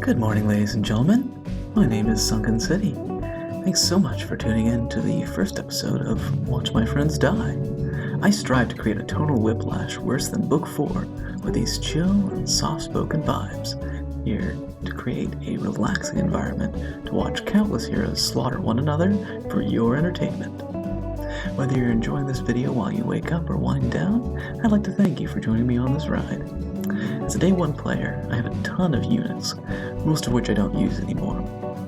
Good morning, ladies and gentlemen. My name is Sunken City. Thanks so much for tuning in to the first episode of Watch My Friends Die. I strive to create a total whiplash worse than Book 4 with these chill and soft-spoken vibes, here to create a relaxing environment to watch countless heroes slaughter one another for your entertainment. Whether you're enjoying this video while you wake up or wind down, I'd like to thank you for joining me on this ride. As a day one player, I have a ton of units, most of which I don't use anymore,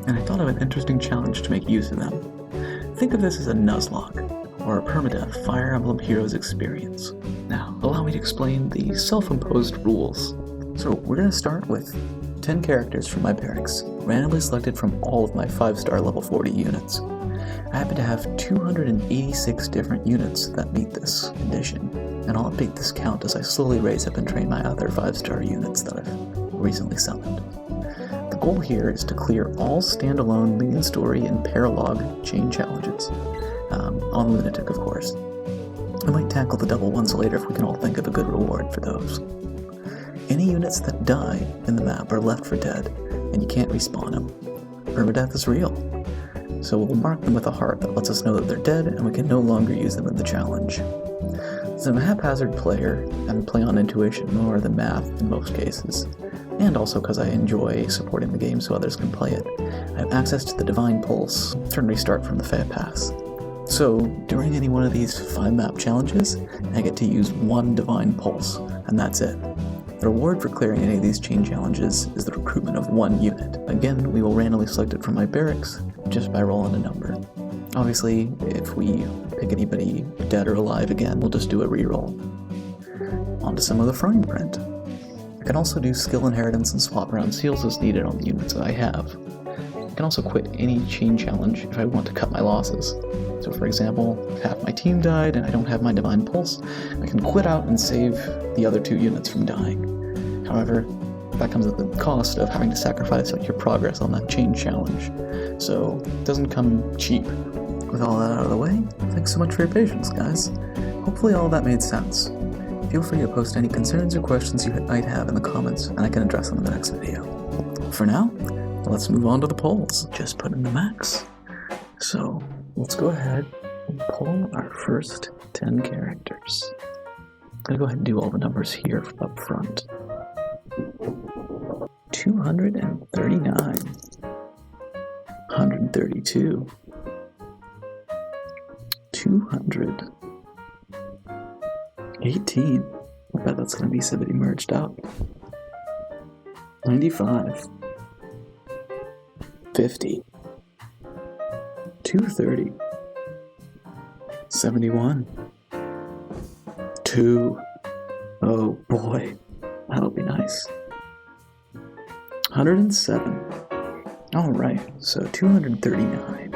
and I thought of an interesting challenge to make use of them. Think of this as a Nuzlocke, or a Permadeath Fire Emblem Heroes experience. Now, allow me to explain the self-imposed rules. So, we're going to start with 10 characters from my barracks, randomly selected from all of my 5-star level 40 units. I happen to have 286 different units that meet this condition, and I'll update this count as I slowly raise up and train my other 5-star units that I've recently summoned. The goal here is to clear all standalone main story and paralogue chain challenges, on Lunatic of course. I might tackle the double ones later if we can all think of a good reward for those. Any units that die in the map are left for dead, and you can't respawn them. Permadeath is real. So we'll mark them with a heart that lets us know that they're dead and we can no longer use them in the challenge. As I'm a haphazard player and play on intuition more than math in most cases, and also because I enjoy supporting the game so others can play it, I have access to the Divine Pulse, turn restart from the Fire Pass. So during any one of these 5-map challenges, I get to use one Divine Pulse, and that's it. The reward for clearing any of these chain challenges is the recruitment of one unit. Again, we will randomly select it from my barracks, just by rolling a number. Obviously, if we pick anybody dead or alive again, we'll just do a reroll. On to some of the fine print. I can also do skill inheritance and swap around seals as needed on the units that I have. I can also quit any chain challenge if I want to cut my losses. So for example, if half my team died and I don't have my Divine Pulse, I can quit out and save the other 2 units from dying. However, that comes at the cost of having to sacrifice your progress on that chain challenge. So, it doesn't come cheap. With all that out of the way, thanks so much for your patience, guys. Hopefully all of that made sense. Feel free to post any concerns or questions you might have in the comments, and I can address them in the next video. For now, let's move on to the polls. Just put in the max. So, let's go ahead and pull our first 10 characters. I'm going to go ahead and do all the numbers here up front. 239, 132, 200, 18, I bet that's going to be somebody merged up, 95, 50, 230, 71, 2, oh boy, that'll be nice. 107. Alright, so 239.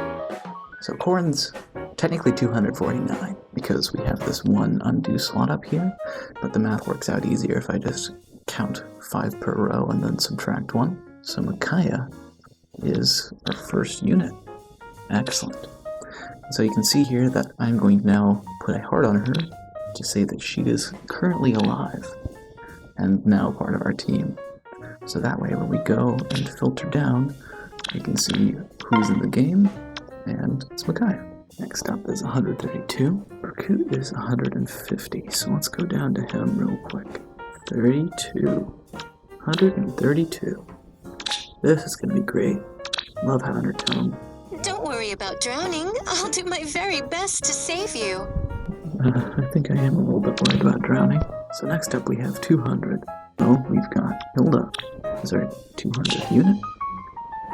So Corrin's technically 249 because we have this one undo slot up here, but the math works out easier if I just count 5 per row and then subtract 1. So Micaiah is our first unit. Excellent. So you can see here that I'm going to now put a heart on her to say that she is currently alive and now part of our team. So that way when we go and filter down, we can see who's in the game, and it's Micaiah. Next up is 132. Berkut is 150, so let's go down to him real quick. 32. 132. This is going to be great. Love having her tone. Don't worry about drowning. I'll do my very best to save you. I think I am a little bit worried about drowning. So next up we have 200. Oh, we've got Hilda as our 200th unit.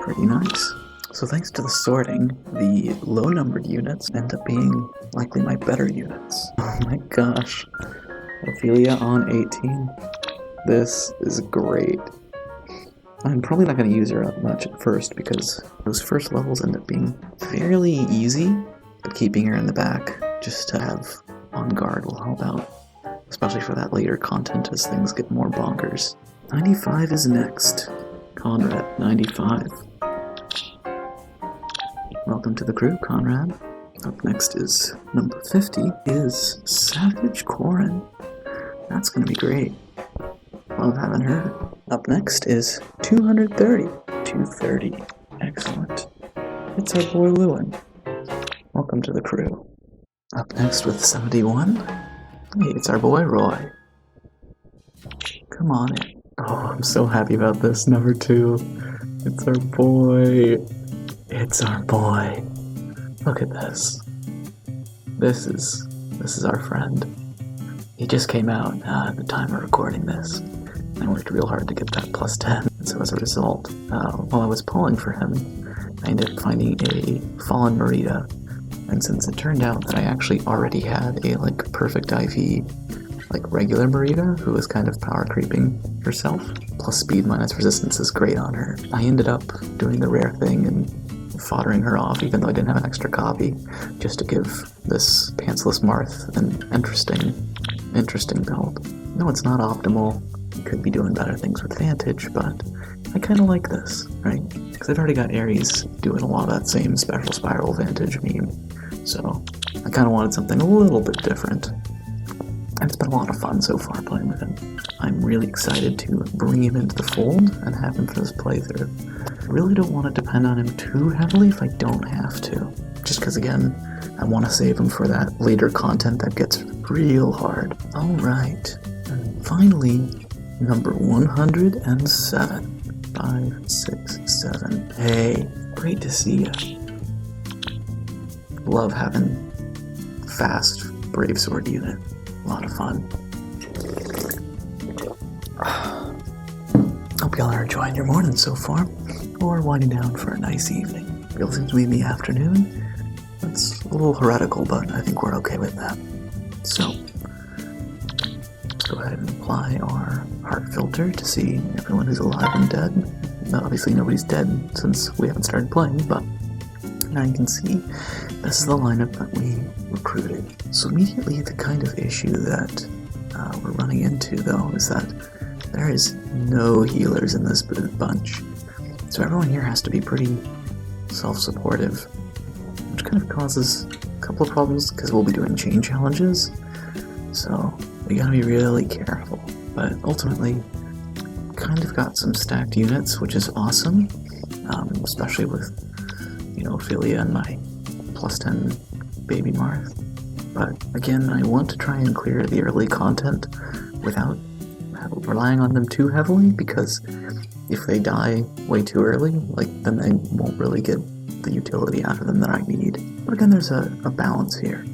Pretty nice. So thanks to the sorting, the low-numbered units end up being likely my better units. Oh my gosh. Ophelia on 18. This is great. I'm probably not going to use her up much at first because those first levels end up being fairly easy, but keeping her in the back just to have on guard will help out, especially for that later content as things get more bonkers. 95 is next. Conrad, 95. Welcome to the crew, Conrad. Up next is number 50 is Savage Corrin. That's gonna be great. Love having her. Up next is 230. 230. Excellent. It's our boy Lewin. Welcome to the crew. Up next with 71. Hey, it's our boy Roy. Come on in. Oh, I'm so happy about this. Number 2. It's our boy. It's our boy. Look at this. This is our friend. He just came out at the time of recording this. I worked real hard to get that plus 10. And so as a result, while I was pulling for him, I ended up finding a fallen Marita. And since it turned out that I actually already had a perfect IV, regular Marita, who was kind of power creeping herself, plus speed minus resistance is great on her, I ended up doing the rare thing and foddering her off, even though I didn't have an extra copy, just to give this pantsless Marth an interesting build. No, it's not optimal. You could be doing better things with Vantage, but I kind of like this, right? Because I've already got Ares doing a lot of that same special spiral Vantage meme, so I kind of wanted something a little bit different. And it's been a lot of fun so far playing with him. I'm really excited to bring him into the fold and have him for this playthrough. I really don't want to depend on him too heavily if I don't have to. Just because, again, I want to save him for that later content that gets real hard. Alright, and finally, number 107. 5, 6, 7. Hey, great to see ya. Love having fast Brave Sword unit. A lot of fun. Hope y'all are enjoying your morning so far, or winding down for a nice evening. It seems to be in the afternoon. It's a little heretical, but I think we're okay with that. So, let's go ahead and apply our heart filter to see everyone who's alive and dead. Now, obviously nobody's dead since we haven't started playing, but now you can see this is the lineup that we recruited. So immediately the kind of issue that we're running into, though, is that there is no healers in this bunch. So everyone here has to be pretty self-supportive, which kind of causes a couple of problems because we'll be doing chain challenges. So we gotta be really careful. But ultimately, kind of got some stacked units, which is awesome, especially with, Ophelia and my plus 10 baby Marth. But again, I want to try and clear the early content without relying on them too heavily, because if they die way too early, then I won't really get the utility out of them that I need. But again, there's a balance here,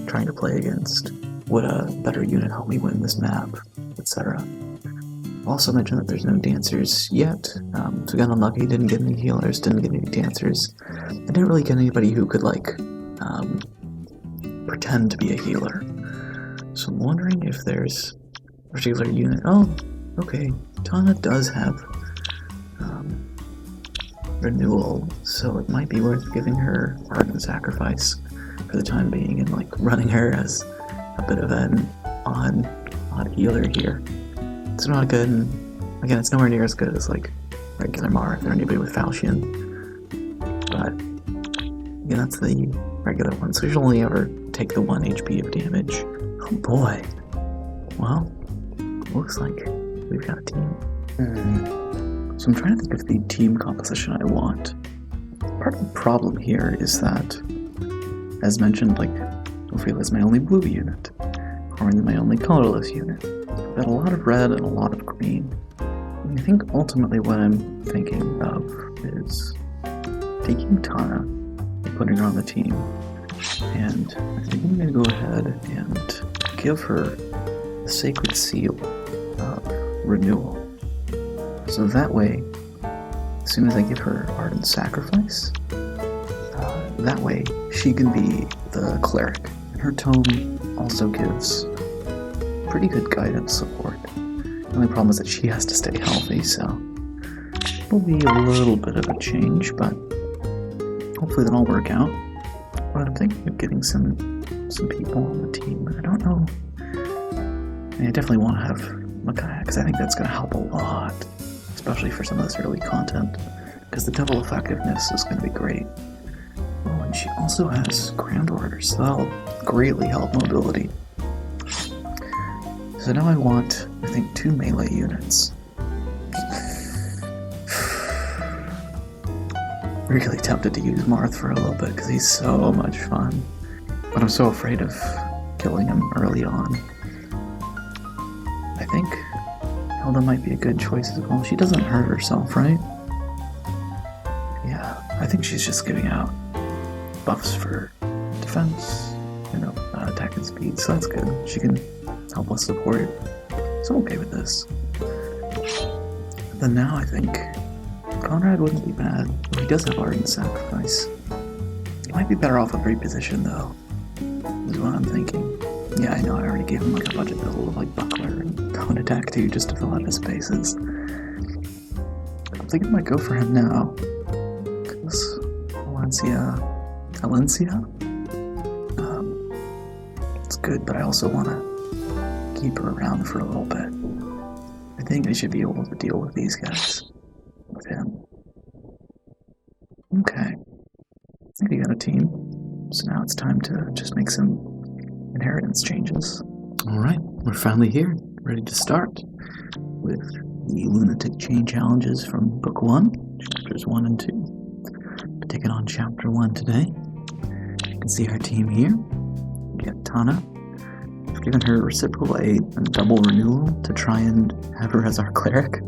trying to play against would a better unit help me win this map, etc. I'll also mention that there's no dancers yet, so again, unlucky, didn't get any healers, didn't get any dancers. I didn't really get anybody who could pretend to be a healer. So I'm wondering if there's a particular unit. Oh, okay, Tana does have renewal, so it might be worth giving her Ardent Sacrifice for the time being and running her as a bit of an odd healer here. It's not good, and again, it's nowhere near as good as regular Marth or anybody with Falchion. But again, that's the regular one, so you should only ever take the 1 HP of damage. Oh boy. Well, looks like we've got a team. So I'm trying to think of the team composition I want. Part of the problem here is that, as mentioned, Ophelia is my only blue unit, Corin my only colorless unit. I've got a lot of red and a lot of green. And I think ultimately what I'm thinking of is taking Tana and putting her on the team. And I think I'm going to go ahead and give her the Sacred Seal of Renewal. So that way, as soon as I give her Ardent Sacrifice, that way she can be the cleric. And her tome also gives pretty good guidance support. The only problem is that she has to stay healthy, so it'll be a little bit of a change, but hopefully that'll work out. But I'm thinking of getting some people on the team. I don't know. I definitely want to have Micaiah, because I think that's going to help a lot, especially for some of this early content, because the double effectiveness is going to be great. Oh, and she also has Grand Orders, so that'll greatly help mobility. So now I want, I think, 2 melee units. really tempted to use Marth for a little bit because he's so much fun. But I'm so afraid of killing him early on. I think Hilda might be a good choice as well. She doesn't hurt herself, right? Yeah, I think she's just giving out buffs for defense, attack and speed, so that's good. She can help us support. So I'm okay with this. Then now I think Conrad wouldn't be bad. He does have Ardent Sacrifice. He might be better off a reposition though, is what I'm thinking. Yeah, I know, I already gave him like a budget build of like Buckler and Cone Attack too, just to fill out his spaces. I think I might go for him now. Because Alencia? It's good, but I also want to keep her around for a little bit. I think I should be able to deal with these guys. With him. Okay. I think we got a team. So now it's time to just make some inheritance changes. Alright, we're finally here, ready to start with the Lunatic Change Challenges from Book 1, Chapters 1 and 2. We're taking on Chapter 1 today. You can see our team here. We got Tana. We've given her reciprocal aid and double renewal to try and have her as our cleric.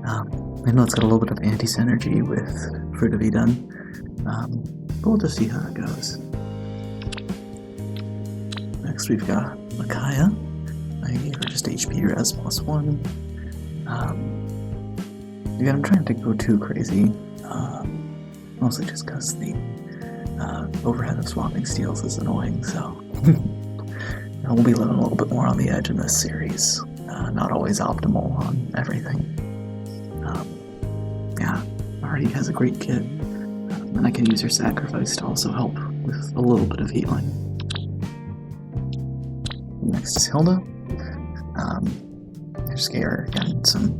I know it's got a little bit of anti-synergy with Fruit of Eden, but we'll just see how it goes. Next we've got Micaiah. I gave her just HP res +1. Again, I'm trying to go too crazy, mostly just because the overhead of swapping steals is annoying, so we'll be living a little bit more on the edge in this series. Not always optimal on everything. Yeah, already has a great kid, and I can use her sacrifice to also help with a little bit of healing. Next is Hilda. I just gave her, again, some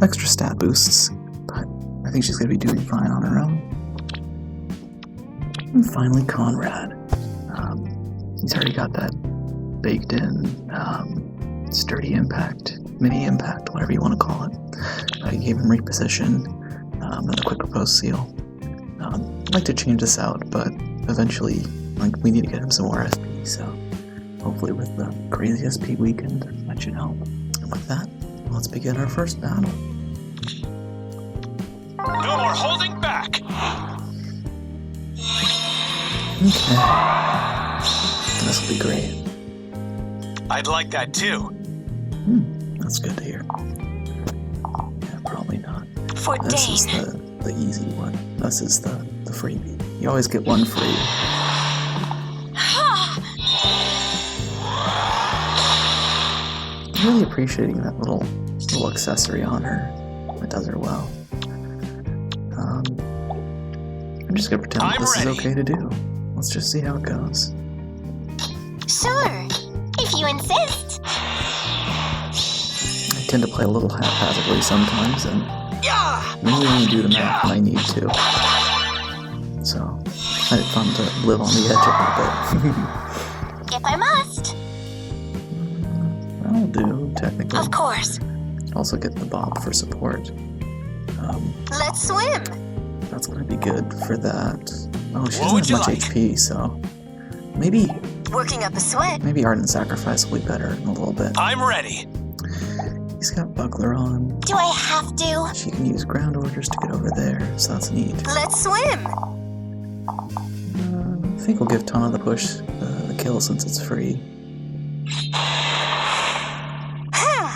extra stat boosts, but I think she's going to be doing fine on her own. And finally, Conrad. He's already got that baked in, sturdy impact, mini impact, whatever you want to call it. I gave him reposition and a quick propose seal. I'd like to change this out, but eventually, we need to get him some more SP, so hopefully with the crazy SP weekend, that should help. And with that, let's begin our first battle. No more holding back! Okay. This will be great. I'd like that too. That's good to hear. Yeah, probably not. For This is the easy one. This is the freebie. You always get one free. I'm really appreciating that little accessory on her. It does her well. I'm just gonna pretend that this is okay to do. Let's just see how it goes. Sure, if you insist. I tend to play a little haphazardly sometimes, and maybe only do the math when I need to. So, I find it fun to live on the edge a little bit. If I must. That'll do, technically. Of course. Also get the bob for support. Let's swim. That's gonna be good for that. Oh, she What would doesn't have you much like? HP, so maybe Working up a sweat. Ardent Sacrifice will be better in a little bit. I'm ready. He's got Buckler on. Do I have to? She can use ground orders to get over there, so that's neat. Let's swim. I think we'll give Tana the push, the kill, since it's free.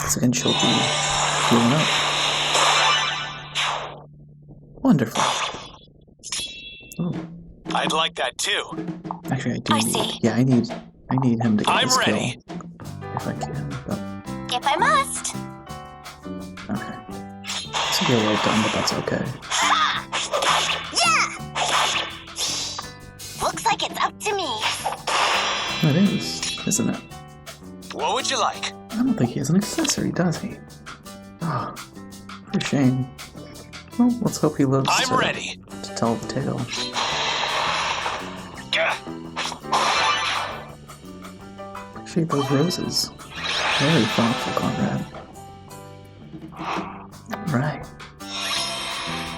So again, she'll be healing up. Wonderful. Oh. I'd like that too. Actually, I do I need. see. Yeah, I need him to get I'm this ready. kill if I can. But If I must. okay, this will be a little dumb, but that's okay. Yeah! Looks like it's up to me. It is, isn't it? What would you like? I don't think he has an accessory, does he? Ah, for shame. Well, let's hope he lives I'm ready. to tell the tale. Appreciate those roses. Very thoughtful, Conrad. Right.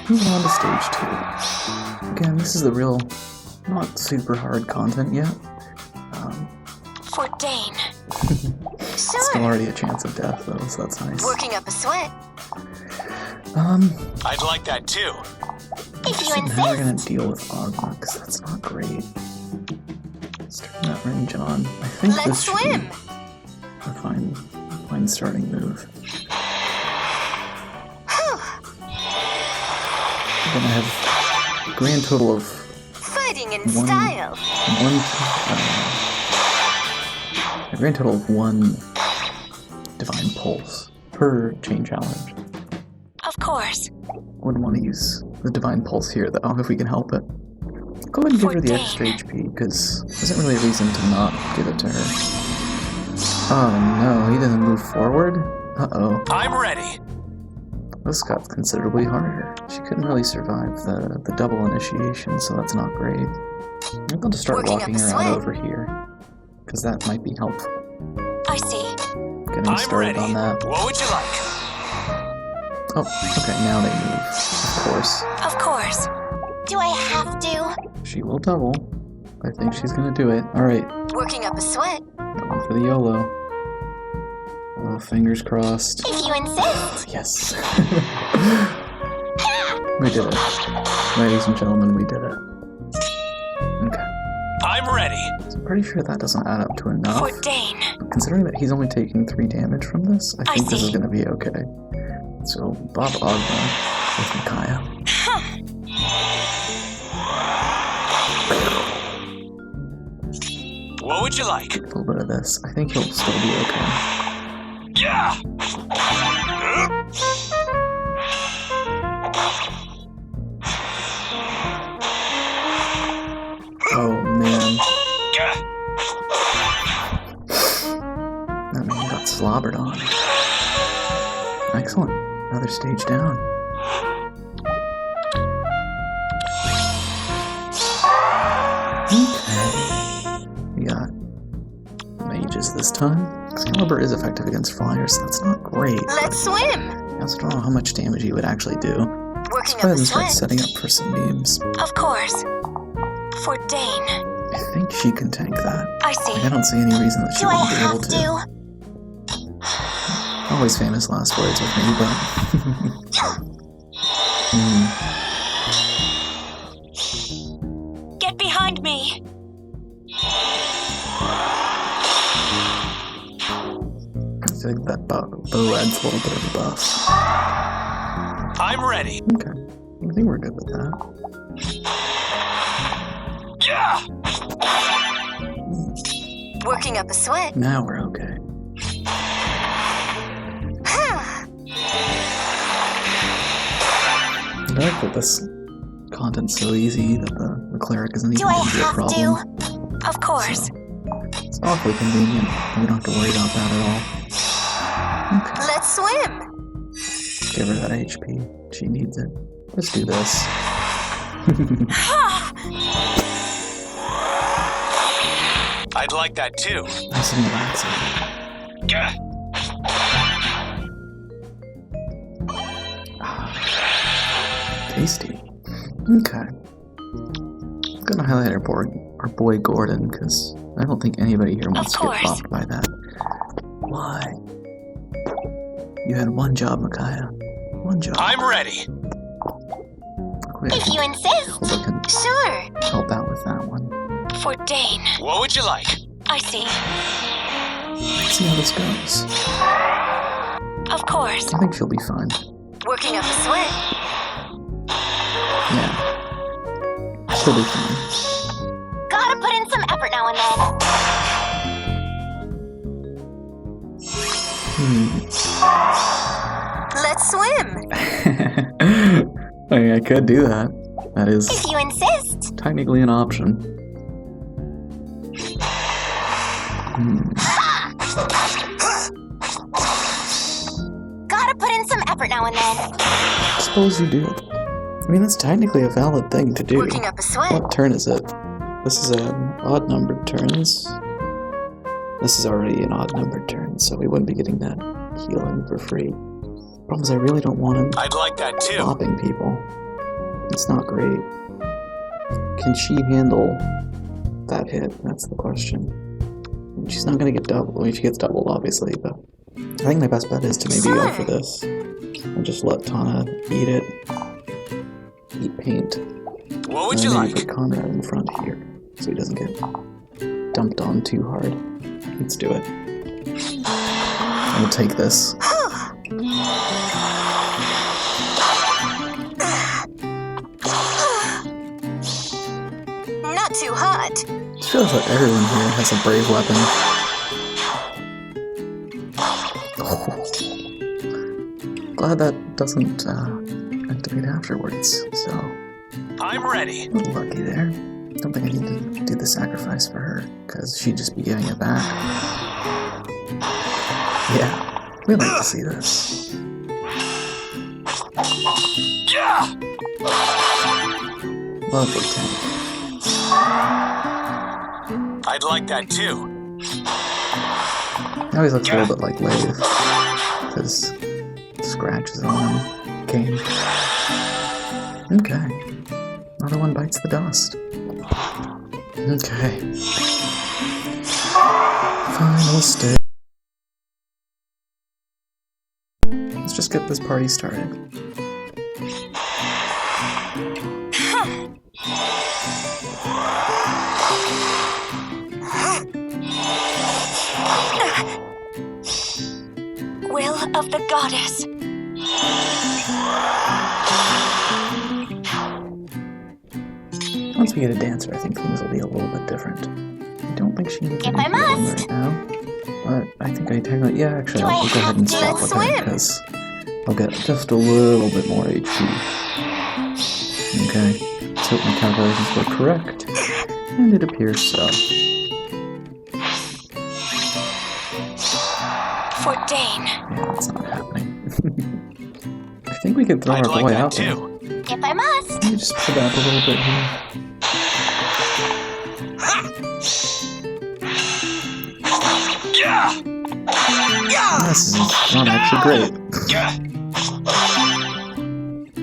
Moving on to stage 2. Again, this is the real, not super hard content yet. For Dane. Still already a chance of death though, so that's nice. Working up a sweat. I'd like that too. If you Now we're gonna insist. deal with Agma, because that's not great. Let's turn that range on. I think Let's this should swim. be a fine starting move. Then I have a grand total of Fighting in One- style. a grand total of 1 divine pulse per chain challenge. Of course. Wouldn't want to use the divine pulse here though, if we can help it. Go ahead and give her the extra HP, because there isn't really a reason to not give it to her. Oh no, he didn't move forward? Uh-oh. I'm ready. This got considerably harder. She couldn't really survive the double initiation, so that's not great. I'm going to start Working up walking a her out sweat. over here, because that might be helpful. I see. Getting I'm started ready. on that. What would you like? Oh, okay, now they move. Of course. Of course. Do I have to? She will double. I think she's going to do it. Alright, Working up a sweat. going for the YOLO. Oh, fingers crossed. If you insist. Yes. We did it. Ladies and gentlemen, we did it. Okay. I'm ready. So I'm pretty sure that doesn't add up to enough. For Dane. Considering that he's only taking 3 damage from this, I think this is see. going to be okay. So, Bob Agma with Micaiah. What would you like? A little bit of this. I think he'll still be okay. Yeah. Oh man, Yeah. that man got slobbered on. Excellent. Another stage down. Okay. We got mages this time. Excalibur is effective against flyers, so that's not great. Let's swim. I also don't know how much damage he would actually do. Let's Working go ahead up a and start sweat. setting up for some beams. Of course. For Dane. I think she can tank that. I see. Like, I don't see any reason that she Do I wouldn't be have able to. to? Always famous last words with me, but... Get behind me. I think that bow adds a little bit of a buff. I'm ready. Okay. I think we're good with that. Yeah. Working up a sweat. Now we're okay. I like that this content's so easy that the cleric isn't even Do I going to be a have problem. to? Of course. So, it's awfully convenient. We don't have to worry about that at all. Okay. Let's swim. Give her that HP. She needs it. Let's do this. I'd like that too. Nice and relaxing. Yeah. Tasty. Okay. I'm gonna highlight our boy Gordon, because I don't think anybody here wants to get course. popped by that. Why? You had one job, Micaiah. One job. I'm ready. Wait, If you insist. Hilda can Sure. help out with that one. For Dane. What would you like? I see. Let's see how this goes. Of course. I think she'll be fine. Working up a sweat. Yeah. She'll be fine. Gotta put in some effort now and then. Let's swim. I mean, I could do that. That is If you insist. technically an option. Gotta put in some effort now and then. I suppose you do. I mean, that's technically a valid thing to do. Working up a sweat. What turn is it? This is an odd-numbered turns. This is already an odd-numbered turn, so we wouldn't be getting that healing for free. Problem is, I really don't want him I'd like that too. bopping people. That's not great. Can she handle that hit? That's the question. She's not gonna get doubled. I mean, she gets doubled, obviously, but I think my best bet is to maybe go for this. And just let Tana eat it. Eat paint. What would you like? Put Conrad in front here, so he doesn't get dumped on too hard. Let's do it. I'll take this. Not too hot. It feels like everyone here has a brave weapon. Glad that doesn't activate afterwards, so... I'm ready. A little lucky there. Don't think I need to do the sacrifice for her, because she'd just be giving it back. Yeah, we like to see this. Lovely tank. I'd like that too. Now he looks a little bit like Lathe, because scratches on him. Cane. Okay. Another one bites the dust. Okay. Final stage. Let's just get this party started. Will of the goddess. Once we get a dancer, I think things will be a little bit different. I don't think she needs If any I healing must. right now. But I think I technically... Yeah, actually, Do I'll I go ahead have and to swap with her, swim? because I'll get just a little bit more HP. Okay, let's hope my calculations were correct. And it appears so. For Dane. Yeah, that's not happening. I think we could throw I'd our like boy that out there. too. If I must. Let me just pull back a little bit here. This is not actually great.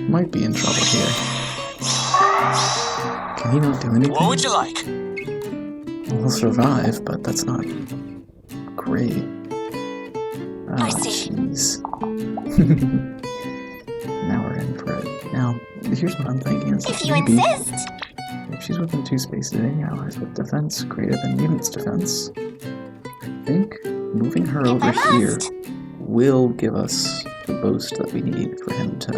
Might be in trouble here. Can he not do anything? What would you like? He'll survive, but that's not great. I Ah, see. jeez. Now we're in for it. Now, here's what I'm thinking is If you maybe insist. if she's within 2 spaces of any allies with defense greater than mutant's defense, I think moving her If over I here must. will give us the boost that we need for him to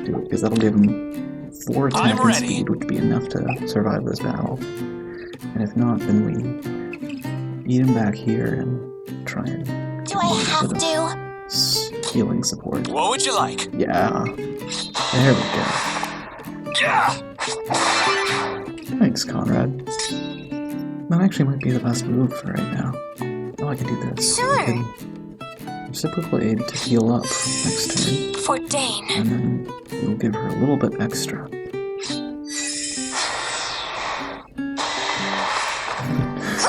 do it, because that'll give him 4 attack I'm and ready. speed, which would be enough to survive this battle. And if not, then we eat him back here and try and Do I have to? healing support. What would you like? Yeah. There we go. Thanks, Conrad. That actually might be the best move for right now. Oh, I can do this. Sure. I can reciprocal aid to heal up next turn, For Dane. and then we'll give her a little bit extra.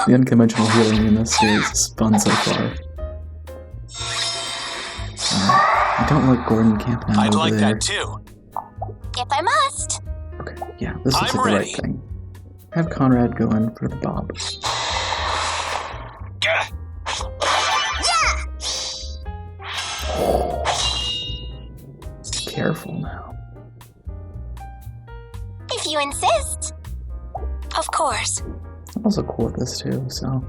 The unconventional healing in this series is fun so far. I don't like Gordon camping out I'd over like there. that too. If I must. Okay, yeah, this looks I'm like the ready. right thing. Have Conrad go in for the bob. Careful now. If you insist. Of course. I'm also cool with this too, so...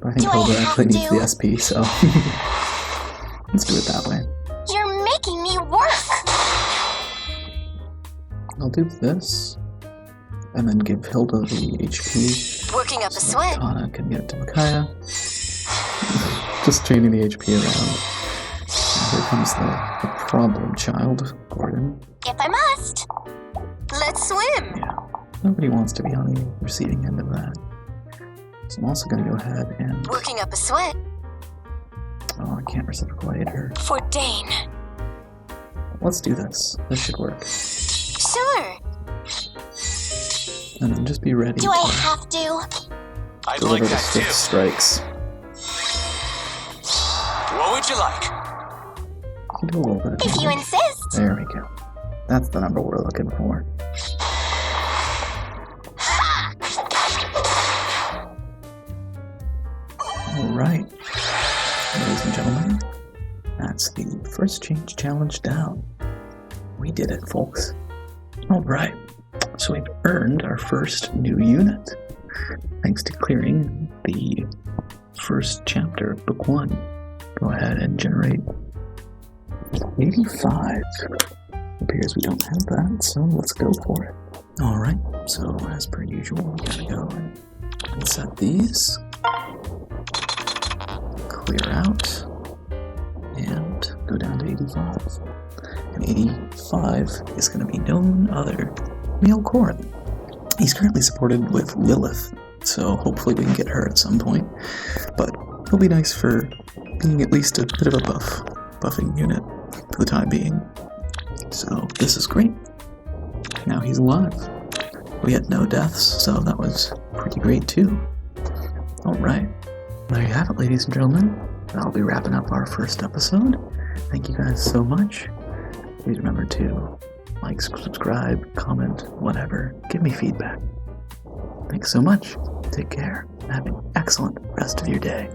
But I think Do I Hilda have actually needs to? the SP, so... Let's do it that way. You're making me work. I'll do this, and then give Hilda the HP. Working up a So that sweat. Tana can get it to Micaiah. Just chaining the HP around. And here comes the problem child, Gordon. If I must. Let's swim. Yeah, nobody wants to be on the receiving end of that. So I'm also going to go ahead and... Working up a sweat. Oh, I can't reciprocal aid her. For Dane. Let's do this. This should work. Sure. And then just be ready Do I to have to? I'd deliver like the that swift too. strikes. What would you like? You can do a little bit of If you damage. insist. There we go. That's the number we're looking for. Alright, ladies and gentlemen, that's the first change challenge down. We did it, folks. Alright, so we've earned our first new unit, thanks to clearing the first chapter of Book 1. Go ahead and generate 85. Appears we don't have that, so let's go for it. Alright, so as per usual, we gotta go and set these. Clear out. And go down to 85. And 85 is going to be none other than Corin. He's currently supported with Lilith, so hopefully we can get her at some point. But it'll be nice for being at least a bit of a buffing unit for the time being. So this is great. Now he's alive. We had no deaths, so that was pretty great too. Alright. There you have it, ladies and gentlemen. That'll be wrapping up our first episode. Thank you guys so much. Please remember to like, subscribe, comment, whatever. Give me feedback. Thanks so much. Take care. Have an excellent rest of your day.